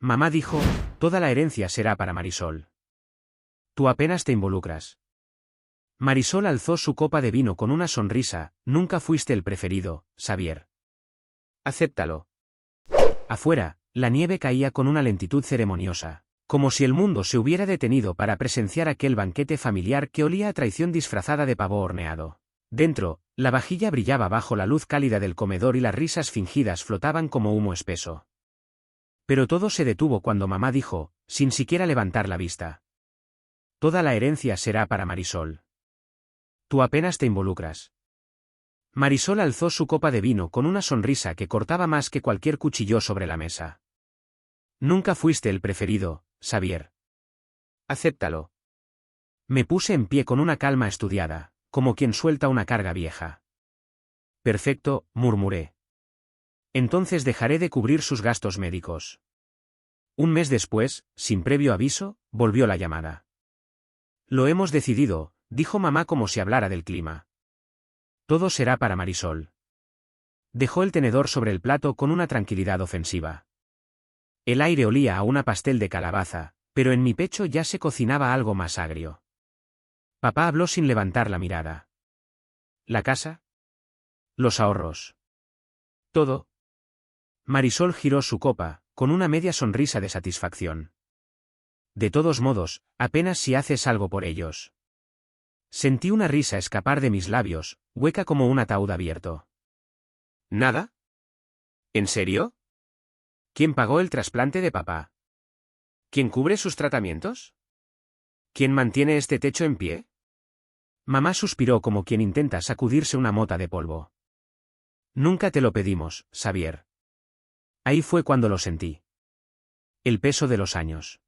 Mamá dijo, toda la herencia será para Marisol. Tú apenas te involucras. Marisol alzó su copa de vino con una sonrisa, nunca fuiste el preferido, Xavier. Acéptalo. Afuera, la nieve caía con una lentitud ceremoniosa, como si el mundo se hubiera detenido para presenciar aquel banquete familiar que olía a traición disfrazada de pavo horneado. Dentro, la vajilla brillaba bajo la luz cálida del comedor y las risas fingidas flotaban como humo espeso. Pero todo se detuvo cuando mamá dijo, sin siquiera levantar la vista. Toda la herencia será para Marisol. Tú apenas te involucras. Marisol alzó su copa de vino con una sonrisa que cortaba más que cualquier cuchillo sobre la mesa. Nunca fuiste el preferido, Xavier. Acéptalo. Me puse en pie con una calma estudiada, como quien suelta una carga vieja. Perfecto, murmuré. Entonces dejaré de cubrir sus gastos médicos. Un mes después, sin previo aviso, volvió la llamada. Lo hemos decidido, dijo mamá como si hablara del clima. Todo será para Marisol. Dejó el tenedor sobre el plato con una tranquilidad ofensiva. El aire olía a una pastel de calabaza, pero en mi pecho ya se cocinaba algo más agrio. Papá habló sin levantar la mirada. ¿La casa? ¿Los ahorros? ¿Todo? Marisol giró su copa, con una media sonrisa de satisfacción. De todos modos, apenas si haces algo por ellos. Sentí una risa escapar de mis labios, hueca como un ataúd abierto. ¿Nada? ¿En serio? ¿Quién pagó el trasplante de papá? ¿Quién cubre sus tratamientos? ¿Quién mantiene este techo en pie? Mamá suspiró como quien intenta sacudirse una mota de polvo. Nunca te lo pedimos, Xavier. Ahí fue cuando lo sentí. El peso de los años.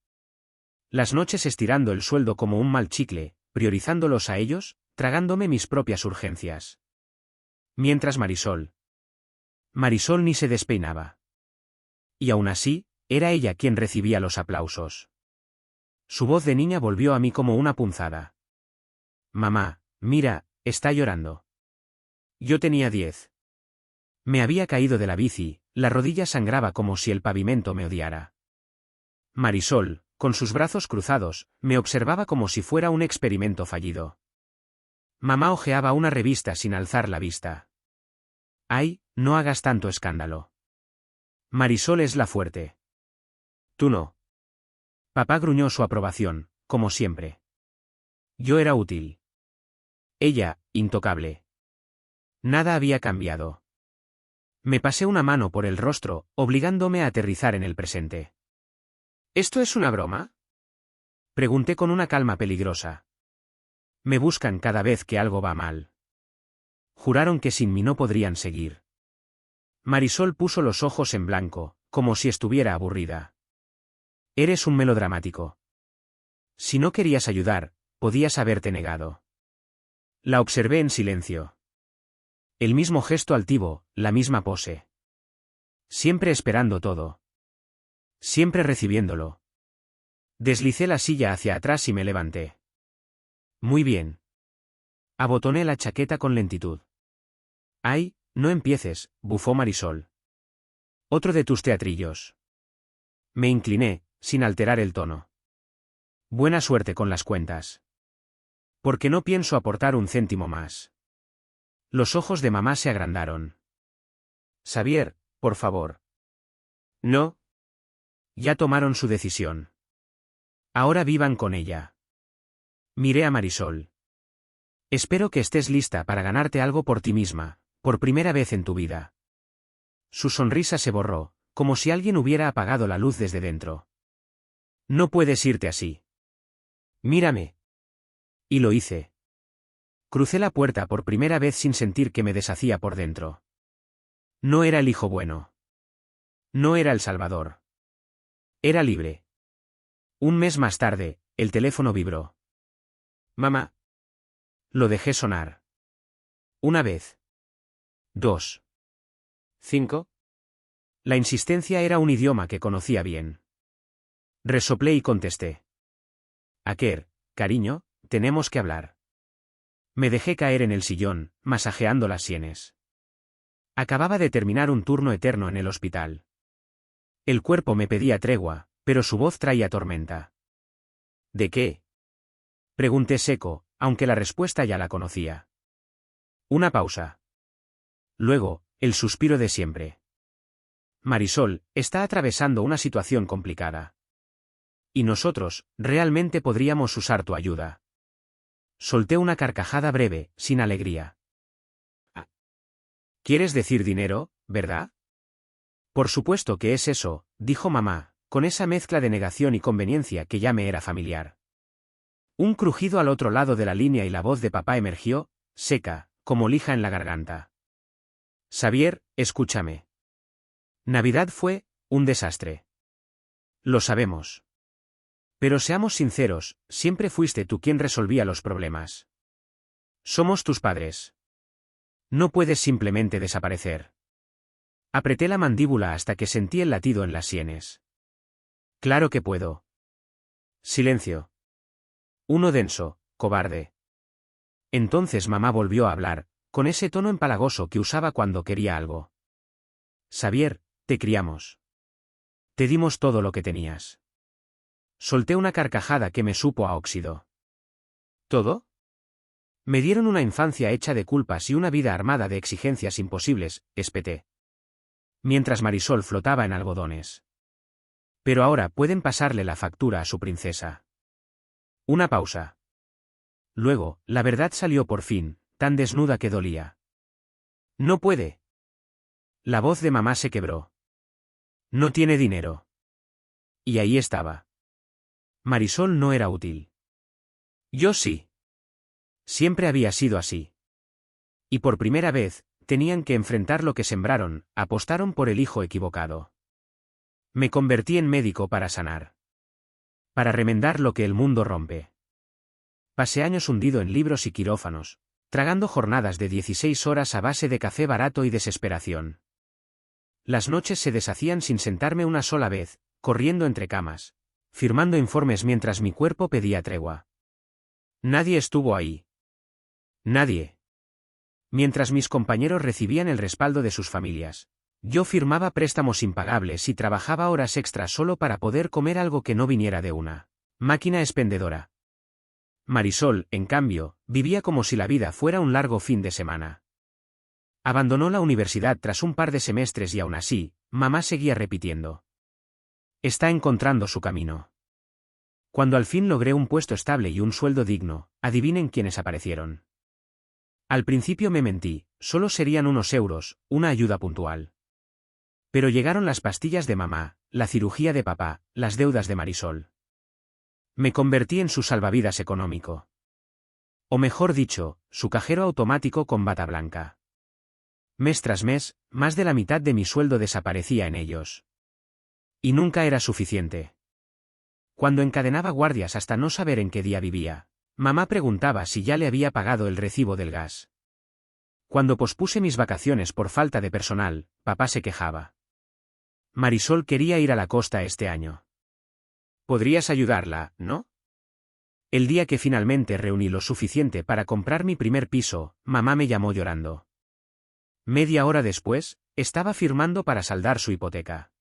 Las noches estirando el sueldo como un mal chicle, priorizándolos a ellos, tragándome mis propias urgencias. Mientras Marisol ni se despeinaba. Y aún así, era ella quien recibía los aplausos. Su voz de niña volvió a mí como una punzada. Mamá, mira, está llorando. Yo tenía 10. Me había caído de la bici, la rodilla sangraba como si el pavimento me odiara. Marisol, con sus brazos cruzados, me observaba como si fuera un experimento fallido. Mamá hojeaba una revista sin alzar la vista. Ay, no hagas tanto escándalo. Marisol es la fuerte. Tú no. Papá gruñó su aprobación, como siempre. Yo era útil. Ella, intocable. Nada había cambiado. Me pasé una mano por el rostro, obligándome a aterrizar en el presente. ¿Esto es una broma? Pregunté con una calma peligrosa. Me buscan cada vez que algo va mal. Juraron que sin mí no podrían seguir. Marisol puso los ojos en blanco, como si estuviera aburrida. Eres un melodramático. Si no querías ayudar, podías haberte negado. La observé en silencio. El mismo gesto altivo, la misma pose. Siempre esperando todo. Siempre recibiéndolo. Deslicé la silla hacia atrás y me levanté. Muy bien. Abotoné la chaqueta con lentitud. Ay, no empieces, bufó Marisol. Otro de tus teatrillos. Me incliné, sin alterar el tono. Buena suerte con las cuentas. Porque no pienso aportar un céntimo más. Los ojos de mamá se agrandaron. Xavier, por favor. No. Ya tomaron su decisión. Ahora vivan con ella. Miré a Marisol. Espero que estés lista para ganarte algo por ti misma, por primera vez en tu vida. Su sonrisa se borró, como si alguien hubiera apagado la luz desde dentro. No puedes irte así. Mírame. Y lo hice. Crucé la puerta por primera vez sin sentir que me deshacía por dentro. No era el hijo bueno. No era el salvador. Era libre. Un mes más tarde, el teléfono vibró. Mamá. Lo dejé sonar. Una vez. 2. 5. La insistencia era un idioma que conocía bien. Resoplé y contesté. Aker, cariño, tenemos que hablar. Me dejé caer en el sillón, masajeando las sienes. Acababa de terminar un turno eterno en el hospital. El cuerpo me pedía tregua, pero su voz traía tormenta. ¿De qué? Pregunté seco, aunque la respuesta ya la conocía. Una pausa. Luego, el suspiro de siempre. Marisol, está atravesando una situación complicada. Y nosotros, realmente podríamos usar tu ayuda. Solté una carcajada breve, sin alegría. ¿Quieres decir dinero, verdad? Por supuesto que es eso, dijo mamá, con esa mezcla de negación y conveniencia que ya me era familiar. Un crujido al otro lado de la línea y la voz de papá emergió, seca, como lija en la garganta. Xavier, escúchame. Navidad fue un desastre. Lo sabemos. Pero seamos sinceros, siempre fuiste tú quien resolvía los problemas. Somos tus padres. No puedes simplemente desaparecer. Apreté la mandíbula hasta que sentí el latido en las sienes. Claro que puedo. Silencio. Uno denso, cobarde. Entonces mamá volvió a hablar, con ese tono empalagoso que usaba cuando quería algo. Xavier, te criamos. Te dimos todo lo que tenías. Solté una carcajada que me supo a óxido. ¿Todo? Me dieron una infancia hecha de culpas y una vida armada de exigencias imposibles, espeté. Mientras Marisol flotaba en algodones. Pero ahora pueden pasarle la factura a su princesa. Una pausa. Luego, la verdad salió por fin, tan desnuda que dolía. No puede. La voz de mamá se quebró. No tiene dinero. Y ahí estaba. Marisol no era útil. Yo sí. Siempre había sido así. Y por primera vez, tenían que enfrentar lo que sembraron, apostaron por el hijo equivocado. Me convertí en médico para sanar. Para remendar lo que el mundo rompe. Pasé años hundido en libros y quirófanos, tragando jornadas de 16 horas a base de café barato y desesperación. Las noches se deshacían sin sentarme una sola vez, corriendo entre camas, firmando informes mientras mi cuerpo pedía tregua. Nadie estuvo ahí. Nadie. Mientras mis compañeros recibían el respaldo de sus familias, yo firmaba préstamos impagables y trabajaba horas extras solo para poder comer algo que no viniera de una máquina expendedora. Marisol, en cambio, vivía como si la vida fuera un largo fin de semana. Abandonó la universidad tras un par de semestres y aún así, mamá seguía repitiendo. Está encontrando su camino. Cuando al fin logré un puesto estable y un sueldo digno, adivinen quiénes aparecieron. Al principio me mentí, solo serían unos euros, una ayuda puntual. Pero llegaron las pastillas de mamá, la cirugía de papá, las deudas de Marisol. Me convertí en su salvavidas económico. O mejor dicho, su cajero automático con bata blanca. Mes tras mes, más de la mitad de mi sueldo desaparecía en ellos. Y nunca era suficiente. Cuando encadenaba guardias hasta no saber en qué día vivía, mamá preguntaba si ya le había pagado el recibo del gas. Cuando pospuse mis vacaciones por falta de personal, papá se quejaba. Marisol quería ir a la costa este año. Podrías ayudarla, ¿no? El día que finalmente reuní lo suficiente para comprar mi primer piso, mamá me llamó llorando. Media hora después, estaba firmando para saldar su hipoteca.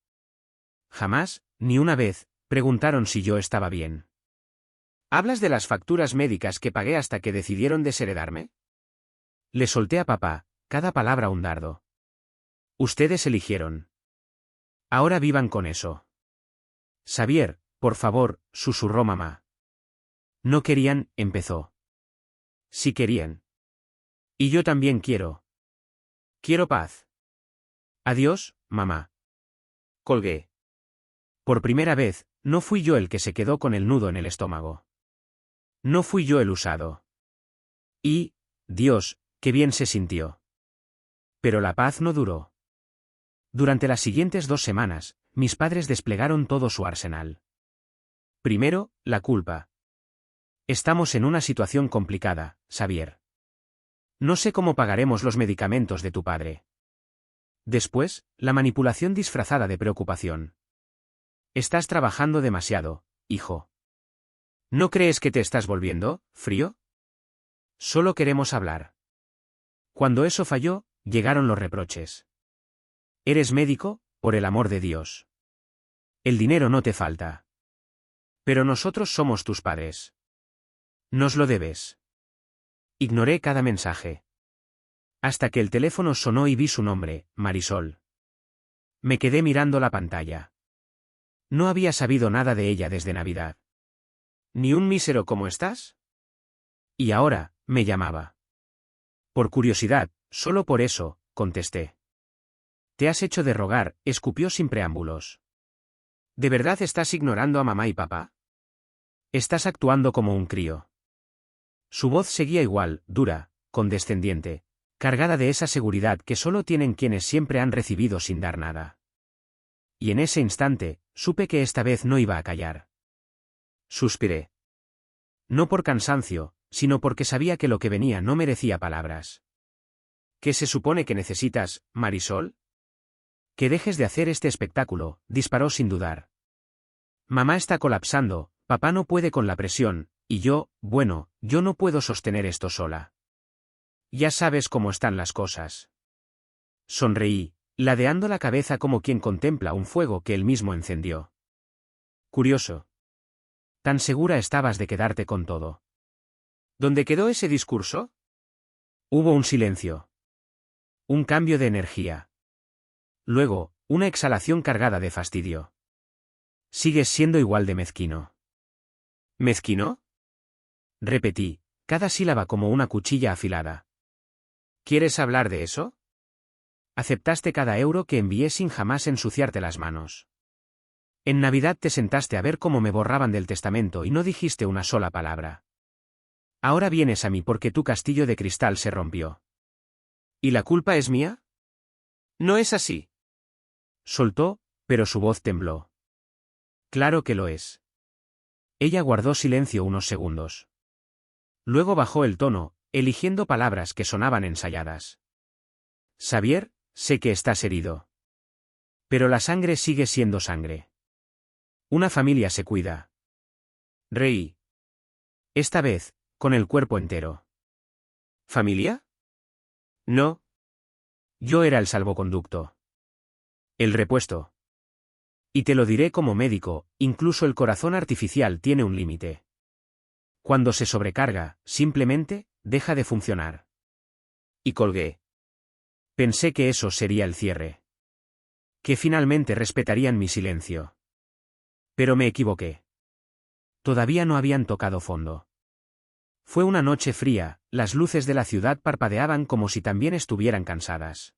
Jamás, ni una vez, preguntaron si yo estaba bien. ¿Hablas de las facturas médicas que pagué hasta que decidieron desheredarme? Le solté a papá, cada palabra un dardo. Ustedes eligieron. Ahora vivan con eso. Xavier, por favor, susurró mamá. No querían, empezó. Sí querían. Y yo también quiero. Quiero paz. Adiós, mamá. Colgué. Por primera vez, no fui yo el que se quedó con el nudo en el estómago. No fui yo el usado. Y, Dios, qué bien se sintió. Pero la paz no duró. Durante las siguientes 2 semanas, mis padres desplegaron todo su arsenal. Primero, la culpa. Estamos en una situación complicada, Xavier. No sé cómo pagaremos los medicamentos de tu padre. Después, la manipulación disfrazada de preocupación. Estás trabajando demasiado, hijo. ¿No crees que te estás volviendo frío? Solo queremos hablar. Cuando eso falló, llegaron los reproches. ¿Eres médico, por el amor de Dios? El dinero no te falta. Pero nosotros somos tus padres. Nos lo debes. Ignoré cada mensaje. Hasta que el teléfono sonó y vi su nombre, Marisol. Me quedé mirando la pantalla. No había sabido nada de ella desde Navidad. ¿Ni un mísero cómo estás? Y ahora, me llamaba. Por curiosidad, solo por eso, contesté. Te has hecho de rogar, escupió sin preámbulos. ¿De verdad estás ignorando a mamá y papá? Estás actuando como un crío. Su voz seguía igual, dura, condescendiente, cargada de esa seguridad que solo tienen quienes siempre han recibido sin dar nada. Y en ese instante, supe que esta vez no iba a callar. Suspiré. No por cansancio, sino porque sabía que lo que venía no merecía palabras. ¿Qué se supone que necesitas, Marisol? Que dejes de hacer este espectáculo, disparó sin dudar. Mamá está colapsando, papá no puede con la presión, y yo, bueno, yo no puedo sostener esto sola. Ya sabes cómo están las cosas. Sonreí, ladeando la cabeza como quien contempla un fuego que él mismo encendió. Curioso. ¿Tan segura estabas de quedarte con todo? ¿Dónde quedó ese discurso? Hubo un silencio. Un cambio de energía. Luego, una exhalación cargada de fastidio. Sigues siendo igual de mezquino. ¿Mezquino? Repetí, cada sílaba como una cuchilla afilada. ¿Quieres hablar de eso? Aceptaste cada euro que envié sin jamás ensuciarte las manos. En Navidad te sentaste a ver cómo me borraban del testamento y no dijiste una sola palabra. Ahora vienes a mí porque tu castillo de cristal se rompió. ¿Y la culpa es mía? No es así. Soltó, pero su voz tembló. Claro que lo es. Ella guardó silencio unos segundos. Luego bajó el tono, eligiendo palabras que sonaban ensayadas. Xavier, sé que estás herido. Pero la sangre sigue siendo sangre. Una familia se cuida. Reí. Esta vez, con el cuerpo entero. ¿Familia? No. Yo era el salvoconducto. El repuesto. Y te lo diré como médico, incluso el corazón artificial tiene un límite. Cuando se sobrecarga, simplemente, deja de funcionar. Y colgué. Pensé que eso sería el cierre. Que finalmente respetarían mi silencio. Pero me equivoqué. Todavía no habían tocado fondo. Fue una noche fría, las luces de la ciudad parpadeaban como si también estuvieran cansadas.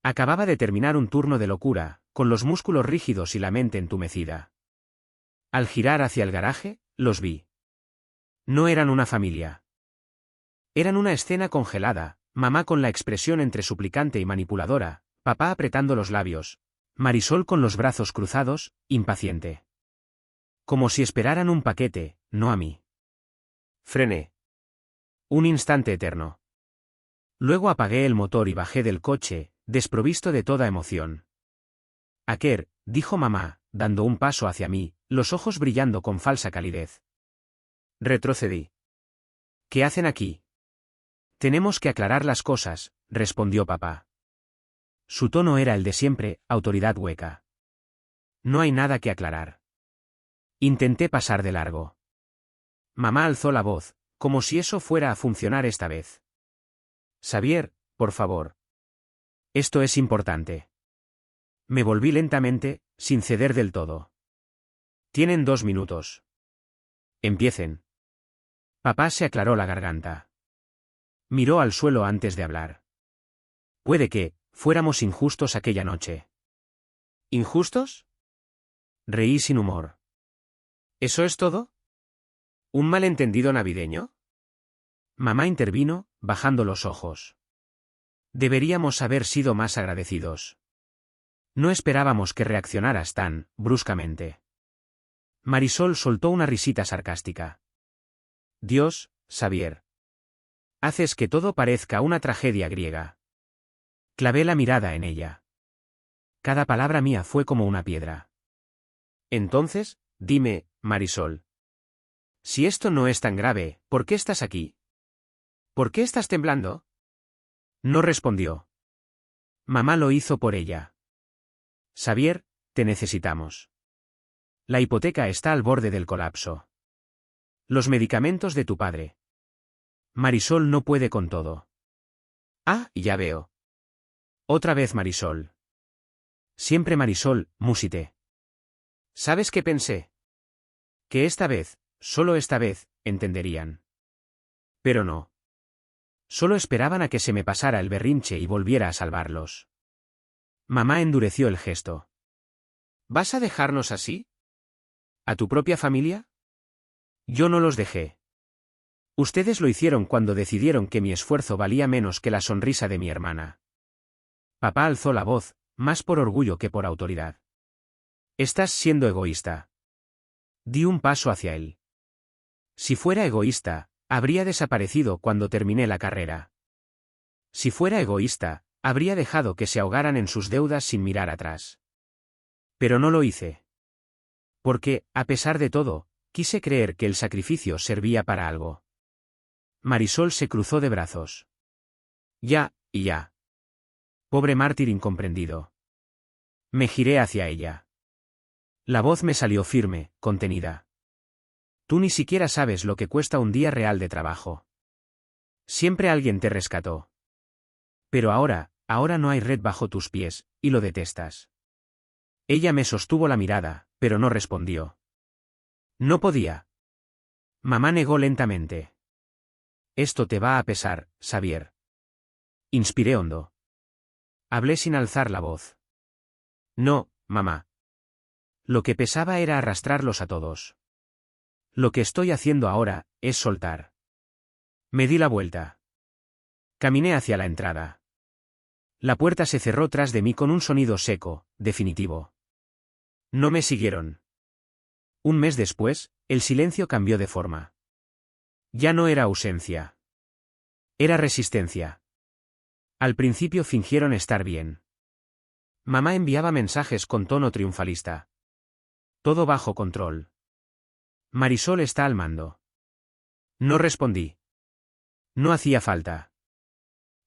Acababa de terminar un turno de locura, con los músculos rígidos y la mente entumecida. Al girar hacia el garaje, los vi. No eran una familia. Eran una escena congelada, mamá con la expresión entre suplicante y manipuladora, papá apretando los labios, Marisol con los brazos cruzados, impaciente. Como si esperaran un paquete, no a mí. Frené. Un instante eterno. Luego apagué el motor y bajé del coche, desprovisto de toda emoción. Aker, dijo mamá, dando un paso hacia mí, los ojos brillando con falsa calidez. Retrocedí. ¿Qué hacen aquí? Tenemos que aclarar las cosas, respondió papá. Su tono era el de siempre, autoridad hueca. No hay nada que aclarar. Intenté pasar de largo. Mamá alzó la voz, como si eso fuera a funcionar esta vez. Xavier, por favor. Esto es importante. Me volví lentamente, sin ceder del todo. Tienen 2 minutos. Empiecen. Papá se aclaró la garganta. Miró al suelo antes de hablar. Puede que fuéramos injustos aquella noche. ¿Injustos? Reí sin humor. ¿Eso es todo? ¿Un malentendido navideño? Mamá intervino, bajando los ojos. Deberíamos haber sido más agradecidos. No esperábamos que reaccionaras tan bruscamente. Marisol soltó una risita sarcástica. Dios, Xavier. Haces que todo parezca una tragedia griega. Clavé la mirada en ella. Cada palabra mía fue como una piedra. Entonces, dime, Marisol. Si esto no es tan grave, ¿por qué estás aquí? ¿Por qué estás temblando? No respondió. Mamá lo hizo por ella. Xavier, te necesitamos. La hipoteca está al borde del colapso. Los medicamentos de tu padre. Marisol no puede con todo. Ah, ya veo. Otra vez Marisol. Siempre Marisol, musité. ¿Sabes qué pensé? Que esta vez, solo esta vez, entenderían. Pero no. Solo esperaban a que se me pasara el berrinche y volviera a salvarlos. Mamá endureció el gesto. ¿Vas a dejarnos así? ¿A tu propia familia? Yo no los dejé. Ustedes lo hicieron cuando decidieron que mi esfuerzo valía menos que la sonrisa de mi hermana. Papá alzó la voz, más por orgullo que por autoridad. Estás siendo egoísta. Di un paso hacia él. Si fuera egoísta, habría desaparecido cuando terminé la carrera. Si fuera egoísta, habría dejado que se ahogaran en sus deudas sin mirar atrás. Pero no lo hice. Porque, a pesar de todo, quise creer que el sacrificio servía para algo. Marisol se cruzó de brazos. Ya, y ya. Pobre mártir incomprendido. Me giré hacia ella. La voz me salió firme, contenida. Tú ni siquiera sabes lo que cuesta un día real de trabajo. Siempre alguien te rescató. Pero ahora no hay red bajo tus pies, y lo detestas. Ella me sostuvo la mirada, pero no respondió. No podía. Mamá negó lentamente. Esto te va a pesar, Xavier. Inspiré hondo. Hablé sin alzar la voz. No, mamá. Lo que pesaba era arrastrarlos a todos. Lo que estoy haciendo ahora es soltar. Me di la vuelta. Caminé hacia la entrada. La puerta se cerró tras de mí con un sonido seco, definitivo. No me siguieron. Un mes después, el silencio cambió de forma. Ya no era ausencia. Era resistencia. Al principio fingieron estar bien. Mamá enviaba mensajes con tono triunfalista. Todo bajo control. Marisol está al mando. No respondí. No hacía falta.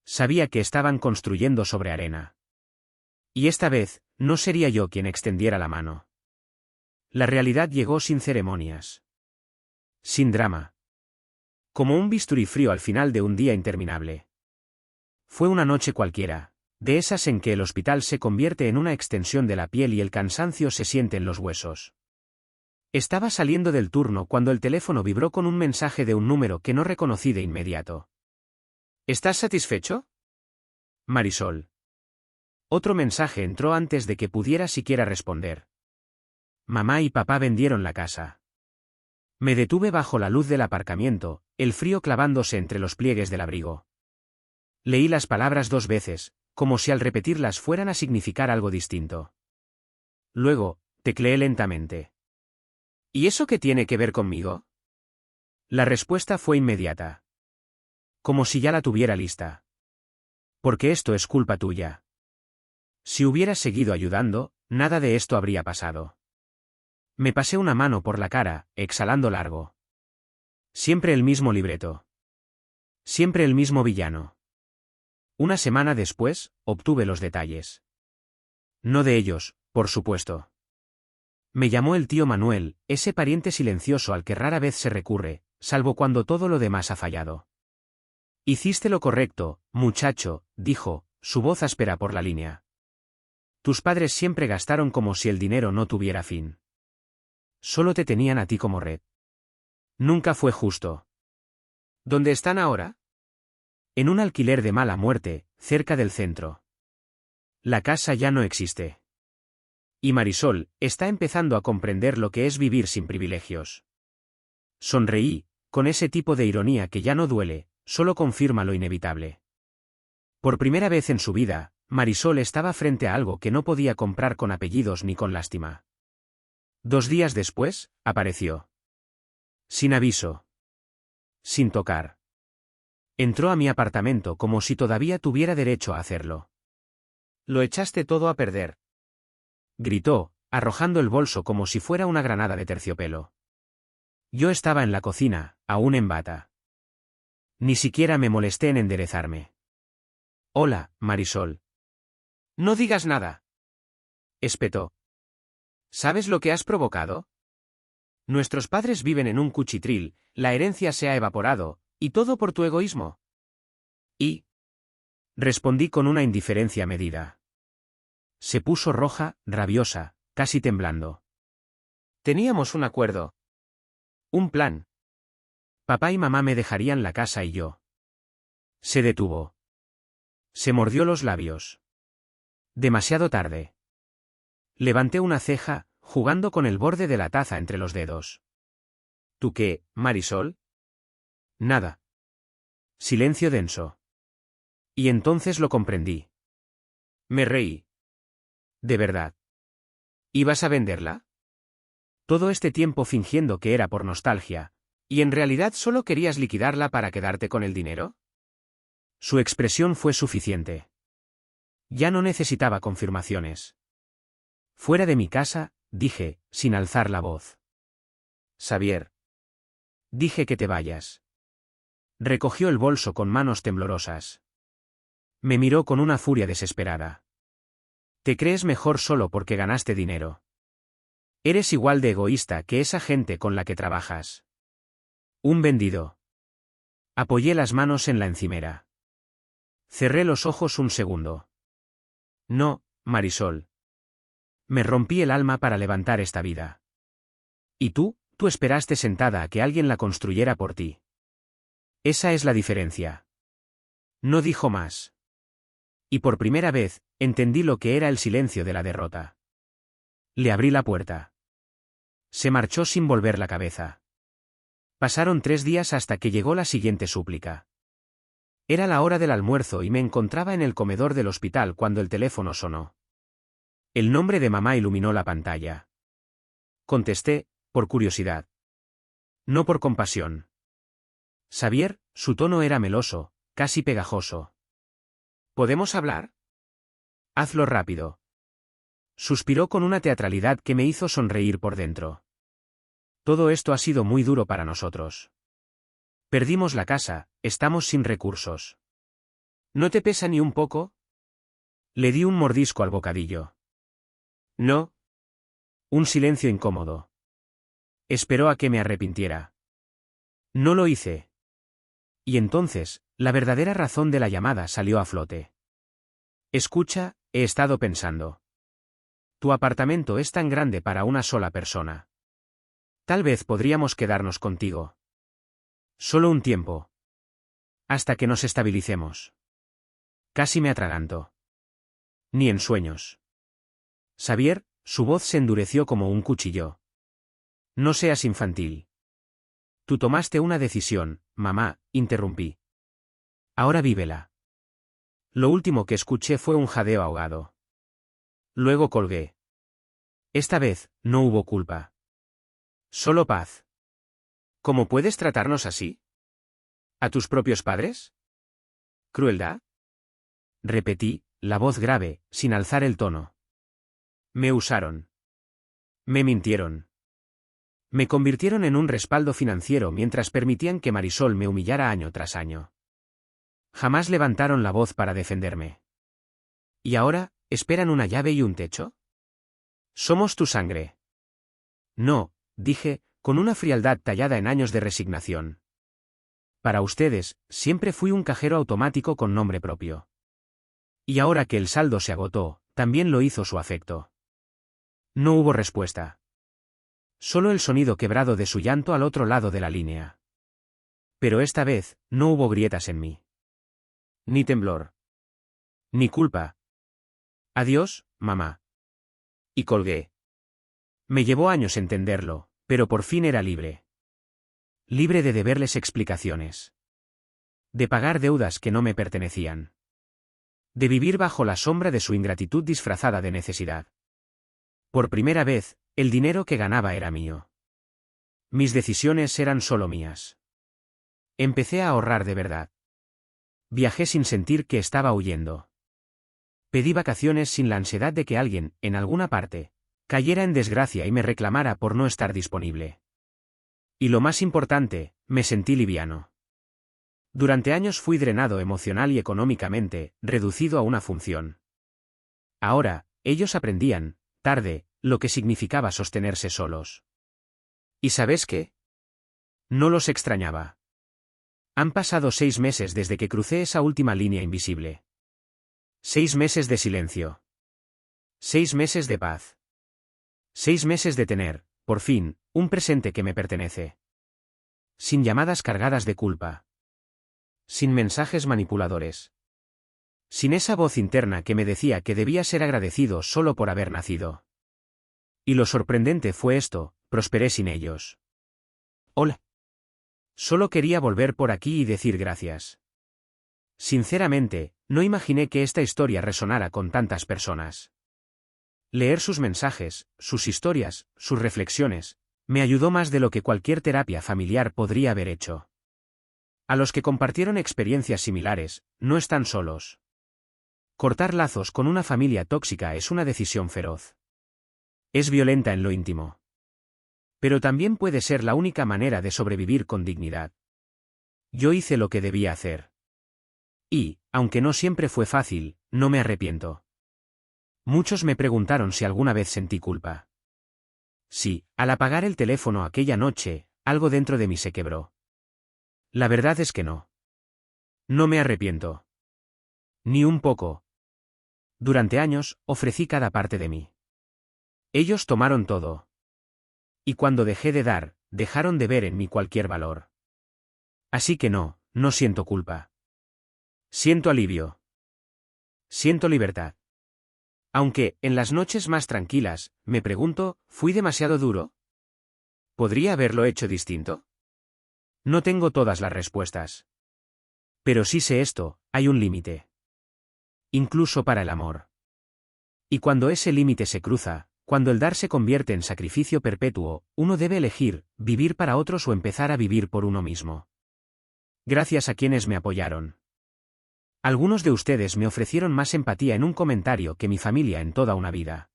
Sabía que estaban construyendo sobre arena. Y esta vez, no sería yo quien extendiera la mano. La realidad llegó sin ceremonias. Sin drama. Como un bisturí frío al final de un día interminable. Fue una noche cualquiera, de esas en que el hospital se convierte en una extensión de la piel y el cansancio se siente en los huesos. Estaba saliendo del turno cuando el teléfono vibró con un mensaje de un número que no reconocí de inmediato. ¿Estás satisfecho? Marisol. Otro mensaje entró antes de que pudiera siquiera responder. Mamá y papá vendieron la casa. Me detuve bajo la luz del aparcamiento, el frío clavándose entre los pliegues del abrigo. Leí las palabras 2 veces, como si al repetirlas fueran a significar algo distinto. Luego, tecleé lentamente. ¿Y eso qué tiene que ver conmigo? La respuesta fue inmediata. Como si ya la tuviera lista. Porque esto es culpa tuya. Si hubieras seguido ayudando, nada de esto habría pasado. Me pasé una mano por la cara, exhalando largo. Siempre el mismo libreto. Siempre el mismo villano. Una semana después, obtuve los detalles. No de ellos, por supuesto. Me llamó el tío Manuel, ese pariente silencioso al que rara vez se recurre, salvo cuando todo lo demás ha fallado. Hiciste lo correcto, muchacho, dijo, su voz áspera por la línea. Tus padres siempre gastaron como si el dinero no tuviera fin. Solo te tenían a ti como red. Nunca fue justo. ¿Dónde están ahora? En un alquiler de mala muerte, cerca del centro. La casa ya no existe. Y Marisol está empezando a comprender lo que es vivir sin privilegios. Sonreí, con ese tipo de ironía que ya no duele, solo confirma lo inevitable. Por primera vez en su vida, Marisol estaba frente a algo que no podía comprar con apellidos ni con lástima. 2 días después, apareció. Sin aviso. Sin tocar. Entró a mi apartamento como si todavía tuviera derecho a hacerlo. Lo echaste todo a perder. Gritó, arrojando el bolso como si fuera una granada de terciopelo. Yo estaba en la cocina, aún en bata. Ni siquiera me molesté en enderezarme. Hola, Marisol. No digas nada. Espetó. ¿Sabes lo que has provocado? Nuestros padres viven en un cuchitril, la herencia se ha evaporado, y todo por tu egoísmo. Y... respondí con una indiferencia medida. Se puso roja, rabiosa, casi temblando. Teníamos un acuerdo. Un plan. Papá y mamá me dejarían la casa y yo. Se detuvo. Se mordió los labios. Demasiado tarde. Levanté una ceja, jugando con el borde de la taza entre los dedos. ¿Tú qué, Marisol? Nada. Silencio denso. Y entonces lo comprendí. Me reí. ¿De verdad? ¿Ibas a venderla? Todo este tiempo fingiendo que era por nostalgia, ¿y en realidad solo querías liquidarla para quedarte con el dinero? Su expresión fue suficiente. Ya no necesitaba confirmaciones. Fuera de mi casa, dije, sin alzar la voz. Xavier. Dije que te vayas. Recogió el bolso con manos temblorosas. Me miró con una furia desesperada. Te crees mejor solo porque ganaste dinero. Eres igual de egoísta que esa gente con la que trabajas. Un vendido. Apoyé las manos en la encimera. Cerré los ojos un segundo. No, Marisol. Me rompí el alma para levantar esta vida. ¿Y tú esperaste sentada a que alguien la construyera por ti? Esa es la diferencia. No dijo más. Y por primera vez, entendí lo que era el silencio de la derrota. Le abrí la puerta. Se marchó sin volver la cabeza. Pasaron 3 días hasta que llegó la siguiente súplica. Era la hora del almuerzo y me encontraba en el comedor del hospital cuando el teléfono sonó. El nombre de mamá iluminó la pantalla. Contesté, por curiosidad. No por compasión. Xavier, su tono era meloso, casi pegajoso. ¿Podemos hablar? Hazlo rápido. Suspiró con una teatralidad que me hizo sonreír por dentro. Todo esto ha sido muy duro para nosotros. Perdimos la casa, estamos sin recursos. ¿No te pesa ni un poco? Le di un mordisco al bocadillo. No. Un silencio incómodo. Esperó a que me arrepintiera. No lo hice. Y entonces, la verdadera razón de la llamada salió a flote. Escucha, he estado pensando. Tu apartamento es tan grande para una sola persona. Tal vez podríamos quedarnos contigo. Solo un tiempo. Hasta que nos estabilicemos. Casi me atraganto. Ni en sueños. Xavier, su voz se endureció como un cuchillo. No seas infantil. Tú tomaste una decisión, mamá, interrumpí. Ahora vívela. Lo último que escuché fue un jadeo ahogado. Luego colgué. Esta vez, no hubo culpa. Solo paz. ¿Cómo puedes tratarnos así? ¿A tus propios padres? ¿Crueldad? Repetí, la voz grave, sin alzar el tono. Me usaron. Me mintieron. Me convirtieron en un respaldo financiero mientras permitían que Marisol me humillara año tras año. Jamás levantaron la voz para defenderme. ¿Y ahora, esperan una llave y un techo? Somos tu sangre. No, dije, con una frialdad tallada en años de resignación. Para ustedes, siempre fui un cajero automático con nombre propio. Y ahora que el saldo se agotó, también lo hizo su afecto. No hubo respuesta. Solo el sonido quebrado de su llanto al otro lado de la línea. Pero esta vez, no hubo grietas en mí. Ni temblor. Ni culpa. Adiós, mamá. Y colgué. Me llevó años entenderlo, pero por fin era libre. Libre de deberles explicaciones. De pagar deudas que no me pertenecían. De vivir bajo la sombra de su ingratitud disfrazada de necesidad. Por primera vez, el dinero que ganaba era mío. Mis decisiones eran solo mías. Empecé a ahorrar de verdad. Viajé sin sentir que estaba huyendo. Pedí vacaciones sin la ansiedad de que alguien, en alguna parte, cayera en desgracia y me reclamara por no estar disponible. Y lo más importante, me sentí liviano. Durante años fui drenado emocional y económicamente, reducido a una función. Ahora, ellos aprendían, tarde, lo que significaba sostenerse solos. ¿Y sabes qué? No los extrañaba. Han pasado 6 meses desde que crucé esa última línea invisible. 6 meses de silencio. 6 meses de paz. 6 meses de tener, por fin, un presente que me pertenece. Sin llamadas cargadas de culpa. Sin mensajes manipuladores. Sin esa voz interna que me decía que debía ser agradecido solo por haber nacido. Y lo sorprendente fue esto, prosperé sin ellos. Hola. Solo quería volver por aquí y decir gracias. Sinceramente, no imaginé que esta historia resonara con tantas personas. Leer sus mensajes, sus historias, sus reflexiones, me ayudó más de lo que cualquier terapia familiar podría haber hecho. A los que compartieron experiencias similares, no están solos. Cortar lazos con una familia tóxica es una decisión feroz. Es violenta en lo íntimo. Pero también puede ser la única manera de sobrevivir con dignidad. Yo hice lo que debía hacer. Y, aunque no siempre fue fácil, no me arrepiento. Muchos me preguntaron si alguna vez sentí culpa. Sí, al apagar el teléfono aquella noche, algo dentro de mí se quebró. La verdad es que no. No me arrepiento. Ni un poco. Durante años, ofrecí cada parte de mí. Ellos tomaron todo. Y cuando dejé de dar, dejaron de ver en mí cualquier valor. Así que no siento culpa. Siento alivio. Siento libertad. Aunque, en las noches más tranquilas, me pregunto, ¿fui demasiado duro? ¿Podría haberlo hecho distinto? No tengo todas las respuestas. Pero sí sé esto, hay un límite. Incluso para el amor. Y cuando ese límite se cruza, cuando el dar se convierte en sacrificio perpetuo, uno debe elegir, vivir para otros o empezar a vivir por uno mismo. Gracias a quienes me apoyaron. Algunos de ustedes me ofrecieron más empatía en un comentario que mi familia en toda una vida.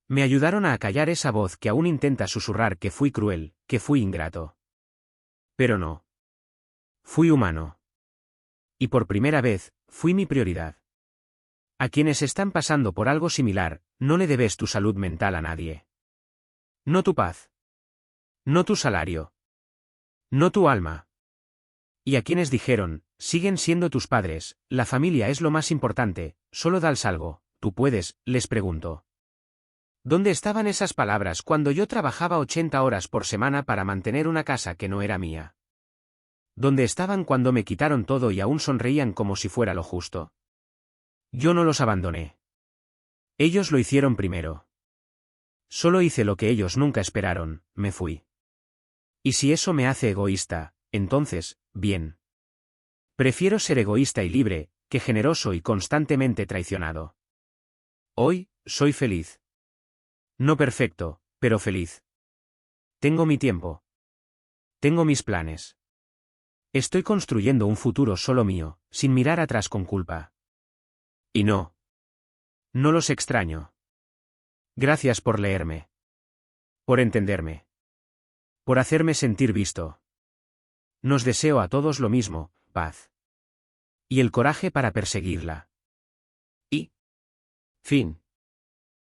Me ayudaron a acallar esa voz que aún intenta susurrar que fui cruel, que fui ingrato. Pero no. Fui humano. Y por primera vez, fui mi prioridad. A quienes están pasando por algo similar, no le debes tu salud mental a nadie. No tu paz. No tu salario. No tu alma. Y a quienes dijeron, siguen siendo tus padres, la familia es lo más importante, solo dales algo, tú puedes, les pregunto. ¿Dónde estaban esas palabras cuando yo trabajaba 80 horas por semana para mantener una casa que no era mía? ¿Dónde estaban cuando me quitaron todo y aún sonreían como si fuera lo justo? Yo no los abandoné. Ellos lo hicieron primero. Solo hice lo que ellos nunca esperaron, me fui. Y si eso me hace egoísta, entonces, bien. Prefiero ser egoísta y libre, que generoso y constantemente traicionado. Hoy, soy feliz. No perfecto, pero feliz. Tengo mi tiempo. Tengo mis planes. Estoy construyendo un futuro solo mío, sin mirar atrás con culpa. Y no los extraño. Gracias por leerme. Por entenderme. Por hacerme sentir visto. Nos deseo a todos lo mismo, paz. Y el coraje para perseguirla. Y fin.